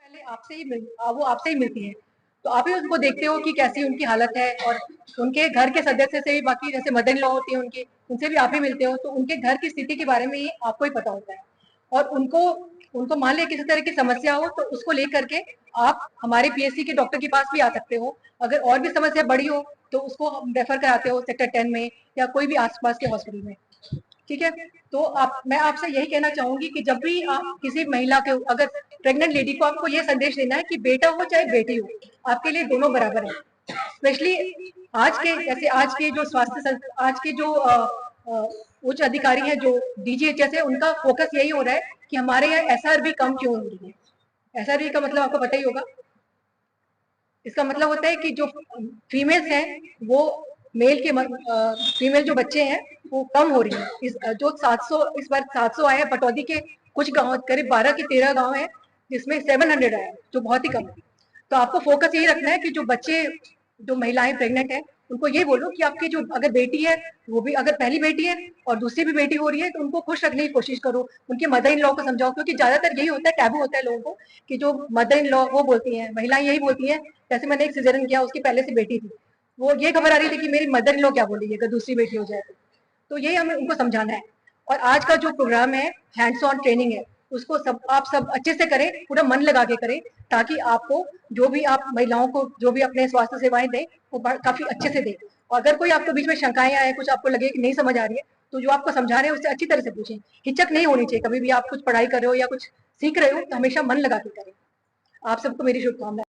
पहले वो आपसे ही मिलती है, तो आप ही उनको देखते हो कि कैसी उनकी हालत है, और उनके घर के सदस्य से भी, बाकी जैसे मदर इन लॉ होती है उनकी, उनसे भी आप ही मिलते हो, तो उनके घर की स्थिति के बारे में ही आपको ही पता होता है। और उनको उनको मान लिया किसी तरह की समस्या हो तो उसको लेकर के आप हमारे पीएससी के डॉक्टर के पास भी आ सकते हो। अगर और भी समस्या बड़ी हो तो उसको हम रेफर कराते हो सेक्टर 10 में या कोई भी आसपास के हॉस्पिटल में। ठीक है। तो मैं आपसे यही कहना चाहूंगी कि जब भी आप किसी महिला के, अगर प्रेग्नेंट लेडी को, आपको ये संदेश देना है कि बेटा हो चाहे बेटी हो, आपके लिए दोनों बराबर है। स्पेशली आज के जो आज के जो उच्च अधिकारी हैं, जो डीजीएचएस है, उनका फोकस यही हो रहा है कि हमारे यहाँ एसआरबी कम क्यों हो रही है। एसआरबी का मतलब आपको पता ही होगा। इसका मतलब होता है कि जो फीमेल्स हैं वो फीमेल जो बच्चे हैं वो कम हो रही है। जो 700 इस बार 700 आए हैं पटौदी के कुछ गांव, करीब 12 के 13 गांव है जिसमें 700 आए, जो बहुत ही कम है। तो आपको फोकस यही रखना है कि जो बच्चे, जो महिलाएं प्रेग्नेंट है, उनको ये बोलो कि आपकी जो अगर बेटी है, वो भी अगर पहली बेटी है और दूसरी भी बेटी हो रही है, तो उनको खुश रखने की कोशिश करो। उनके मदर इन लॉ को समझाओ, क्योंकि ज्यादातर यही होता है, टैबू होता है लोगों को कि जो मदर इन लॉ वो बोलती हैं, महिलाएं यही बोलती हैं। जैसे मैंने एक सिजेरियन किया, उसकी पहले से बेटी थी, वो ये खबर आ रही थी कि मेरी मदर इन लॉ क्या बोलेगी अगर दूसरी बेटी हो जाए तो यही हमें उनको समझाना है। और आज का जो प्रोग्राम है, हैंड्स ऑन ट्रेनिंग है, उसको आप सब अच्छे से करें, पूरा मन लगा के करें, ताकि आपको जो भी आप महिलाओं को जो भी अपने स्वास्थ्य सेवाएं दें वो काफी अच्छे से दें। और अगर कोई आपको बीच में शंकाएं आए, कुछ आपको लगे कि नहीं समझ आ रही है, तो जो आपको समझा रहे हैं उससे अच्छी तरह से पूछें। हिचक नहीं होनी चाहिए। कभी भी आप कुछ पढ़ाई कर रहे हो या कुछ सीख रहे हो तो हमेशा मन लगा के करें। आप सबको मेरी शुभकामनाएं।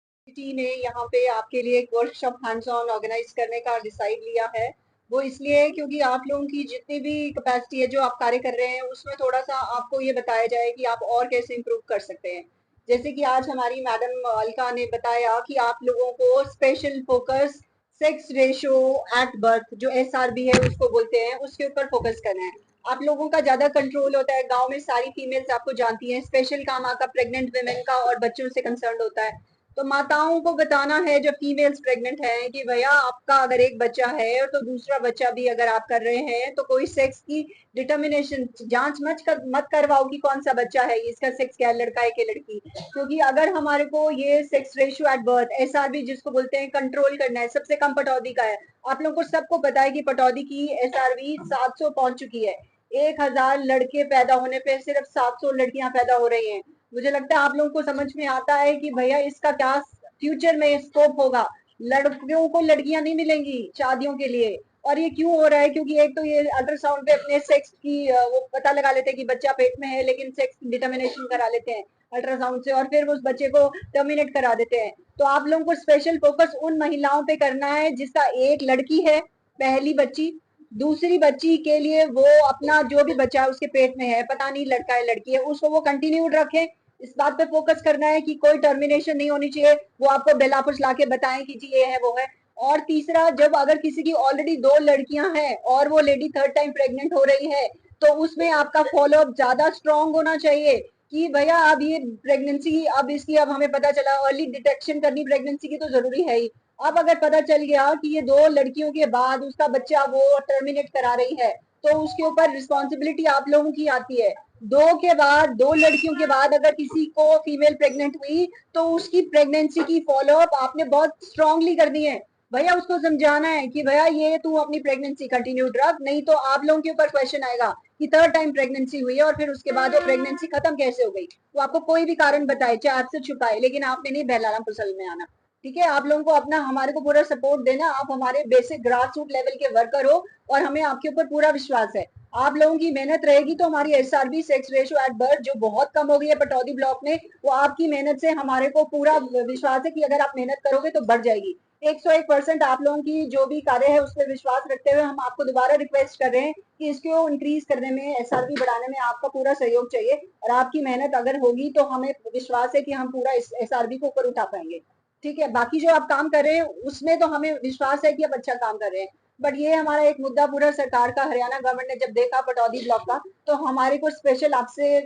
ने यहाँ पे आपके लिए एक वर्कशॉप हैंड्स ऑन ऑर्गेनाइज करने का डिसाइड लिया है। वो इसलिए है क्योंकि आप लोगों की जितनी भी कैपेसिटी है जो आप कार्य कर रहे हैं उसमें थोड़ा सा आपको ये बताया जाए कि आप और कैसे इम्प्रूव कर सकते हैं। जैसे कि आज हमारी मैडम अलका ने बताया कि आप लोगों को special focus sex ratio at birth, जो एसआरबी है उसको बोलते हैं, उसके ऊपर फोकस करना है। आप लोगों का ज्यादा कंट्रोल होता है, गांव में सारी फीमेल्स आपको जानती हैं, स्पेशल काम आपका प्रेग्नेंट वुमेन का और बच्चों से कंसर्न होता है। तो माताओं को बताना है जो फीमेल्स प्रेग्नेंट हैं कि भैया आपका अगर एक बच्चा है तो दूसरा बच्चा भी अगर आप कर रहे हैं तो कोई सेक्स की डिटर्मिनेशन जांच मत करवाओ कि कौन सा बच्चा है, इसका सेक्स क्या है, लड़का है कि लड़की। क्योंकि अगर हमारे को ये sex ratio at birth SRB जिसको बोलते हैं कंट्रोल करना है, सबसे कम पटौदी का है। आप लोगों को सबको पता है कि पटौदी की एसआरबी 700 पहुंच चुकी है। 1000 लड़के पैदा होने पे सिर्फ 700 लड़कियां पैदा हो रही हैं। मुझे लगता है आप लोगों को समझ में आता है कि भैया इसका क्या फ्यूचर में स्कोप होगा। लड़कियों को लड़कियां नहीं मिलेंगी शादियों के लिए। और ये क्यों हो रहा है? क्योंकि एक तो ये अल्ट्रासाउंड पे अपने सेक्स की वो पता लगा लेते हैं कि बच्चा पेट में है, लेकिन सेक्स डिटर्मिनेशन करा लेते हैं अल्ट्रासाउंड से और फिर उस बच्चे को टर्मिनेट करा देते हैं। तो आप लोगों को स्पेशल फोकस उन महिलाओं पे करना है जिसका एक लड़की है, पहली बच्ची, दूसरी बच्ची के लिए वो अपना जो भी बच्चा उसके पेट में है, पता नहीं लड़का है लड़की है, उसको वो कंटिन्यू रखें। इस बात पे फोकस करना है कि कोई टर्मिनेशन नहीं होनी चाहिए। वो आपको बेलापुश लाके बताएं कि जी ये है वो है। और तीसरा, जब अगर किसी की ऑलरेडी 2 लड़कियां हैं और वो लेडी थर्ड टाइम प्रेग्नेंट हो रही है तो उसमें आपका फॉलोअप ज्यादा स्ट्रांग होना चाहिए कि भैया अब ये प्रेगनेंसी, अब इसकी अब हमें पता चला, अर्ली डिटेक्शन करनी प्रेगनेंसी की तो जरूरी है ही। अब अगर पता चल गया कि ये 2 लड़कियों के बाद उसका बच्चा वो टर्मिनेट करा रही है तो उसके ऊपर रिस्पॉन्सिबिलिटी आप लोगों की आती है। 2 लड़कियों के बाद अगर किसी को फीमेल प्रेग्नेंट हुई तो उसकी प्रेगनेंसी की फॉलोअप आपने बहुत स्ट्रांगली करनी है। भैया उसको समझाना है कि भैया ये तू अपनी प्रेगनेंसी कंटिन्यू रख, नहीं तो आप लोगों के ऊपर क्वेश्चन आएगा कि थर्ड टाइम प्रेगनेंसी हुई है और फिर उसके बाद वो प्रेगनेंसी खत्म कैसे हो गई। वो आपको कोई भी कारण बताए, चाहे आपसे छुपाए, लेकिन आपने नहीं बहलाना फुसल में आना। ठीक है, आप लोगों को अपना हमारे को पूरा सपोर्ट देना। आप हमारे बेसिक ग्रास रूट लेवल के वर्कर हो और हमें आपके ऊपर पूरा विश्वास है। आप लोगों की मेहनत रहेगी तो हमारी SRB sex ratio at birth जो बहुत कम हो गई है पटौदी ब्लॉक में, वो आपकी मेहनत से हमारे को पूरा विश्वास है कि अगर आप मेहनत करोगे तो बढ़ जाएगी। 101% आप लोगों की जो भी कार्य है उस पर विश्वास रखते हुए हम आपको दोबारा रिक्वेस्ट कर रहे हैं कि इसको इंक्रीज करने में, एसआरबी बढ़ाने में आपका पूरा सहयोग चाहिए। और आपकी मेहनत अगर होगी तो हमें विश्वास है कि हम पूरा इस एसआरबी को ऊपर उठा पाएंगे। ठीक है, बाकी जो आप काम कर रहे हैं उसमें तो हमें विश्वास है कि आप अच्छा काम कर रहे हैं। बट ये हमारा एक मुद्दा पूरा सरकार का, हरियाणा गवर्नमेंट ने जब देखा पटौदी ब्लॉक का, तो हमारे को स्पेशल आपसे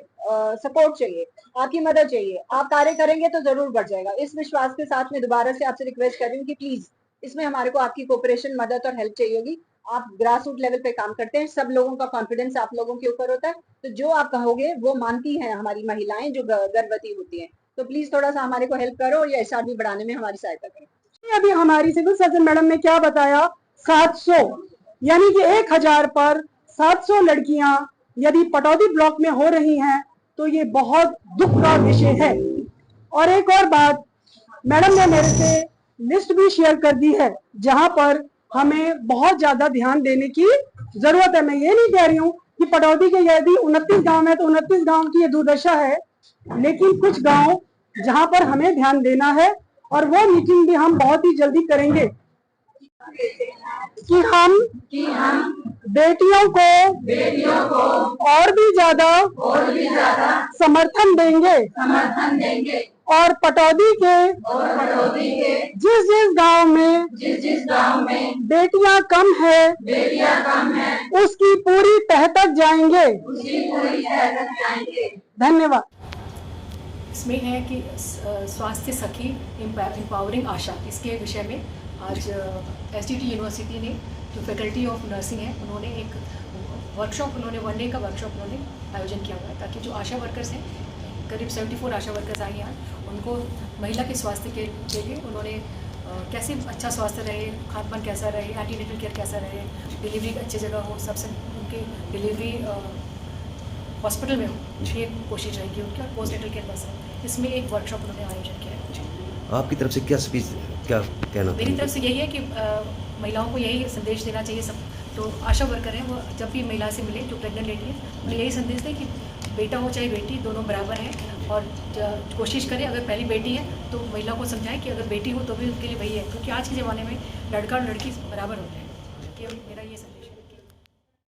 सपोर्ट चाहिए, आपकी मदद चाहिए। आप कार्य करेंगे तो जरूर बढ़ जाएगा। इस विश्वास के साथ मैं दोबारा से आपसे रिक्वेस्ट कर रही हूँ कि प्लीज इसमें हमारे को आपकी कोऑपरेशन, मदद और हेल्प चाहिए होगी। आप ग्रास रूट लेवल पे काम करते हैं, सब लोगों का कॉन्फिडेंस आप लोगों के ऊपर होता है, तो जो आप कहोगे वो मानती हैं हमारी महिलाएं जो गर्भवती होती हैं। तो प्लीज थोड़ा सा हमारे को हेल्प करो और ये SRB बढ़ाने में हमारी सहायता करो। अभी हमारी सिविल सर्जन मैडम ने क्या बताया, 700 यानी कि 1000 पर 700 लड़कियां यदि पटौदी ब्लॉक में हो रही हैं तो ये बहुत दुख का विषय है। और एक और बात, मैडम ने मेरे से लिस्ट भी शेयर कर दी है जहां पर हमें बहुत ज्यादा ध्यान देने की जरूरत है। मैं ये नहीं कह रही हूँ कि पटौदी के यदि 29 गांव है तो 29 गांव की ये दुर्दशा है, लेकिन कुछ गांव जहां पर हमें ध्यान देना है और वो मीटिंग भी हम बहुत ही जल्दी करेंगे कि हम बेटियों को और भी ज्यादा समर्थन देंगे और पटौदी के जिस जिस गांव में बेटियां कम है उसकी पूरी तह तक जाएंगे। धन्यवाद। इसमें है कि स्वास्थ्य सखी एम्पावरिंग आशा, इसके विषय में आज SDT यूनिवर्सिटी ने जो फैकल्टी ऑफ नर्सिंग है उन्होंने एक वर्कशॉप, उन्होंने 1 डे का वर्कशॉप उन्होंने आयोजन किया हुआ है ताकि जो आशा वर्कर्स हैं, करीब 74 आशा वर्कर्स आई हैं, उनको महिला के स्वास्थ्य के लिए उन्होंने कैसे अच्छा स्वास्थ्य रहे, खान-पान कैसा रहे, एंटीनेटल केयर कैसा रहे, डिलीवरी अच्छी जगह हो, सबसे उनकी डिलीवरी हॉस्पिटल में हो, ये कोशिश रहेगी उनकी, और पोस्ट नेटल केयर कैसा है, इसमें एक वर्कशॉप उन्होंने आयोजन किया है। आपकी तरफ से क्या स्पीच, क्या कहना? मेरी तरफ से यही है कि महिलाओं को यही संदेश देना चाहिए, सब तो आशा वर्कर हैं वो जब भी महिला से मिले जो प्रेग्नेंट लेडी है, उन्हें यही संदेश दें कि बेटा हो चाहे बेटी, दोनों बराबर हैं, और कोशिश करें अगर पहली बेटी है तो महिला को समझाएं कि अगर बेटी हो तो भी उनके लिए वही है, क्योंकि आज के ज़माने में लड़का और लड़की बराबर होते हैं। केवल मेरा ये संदेश है।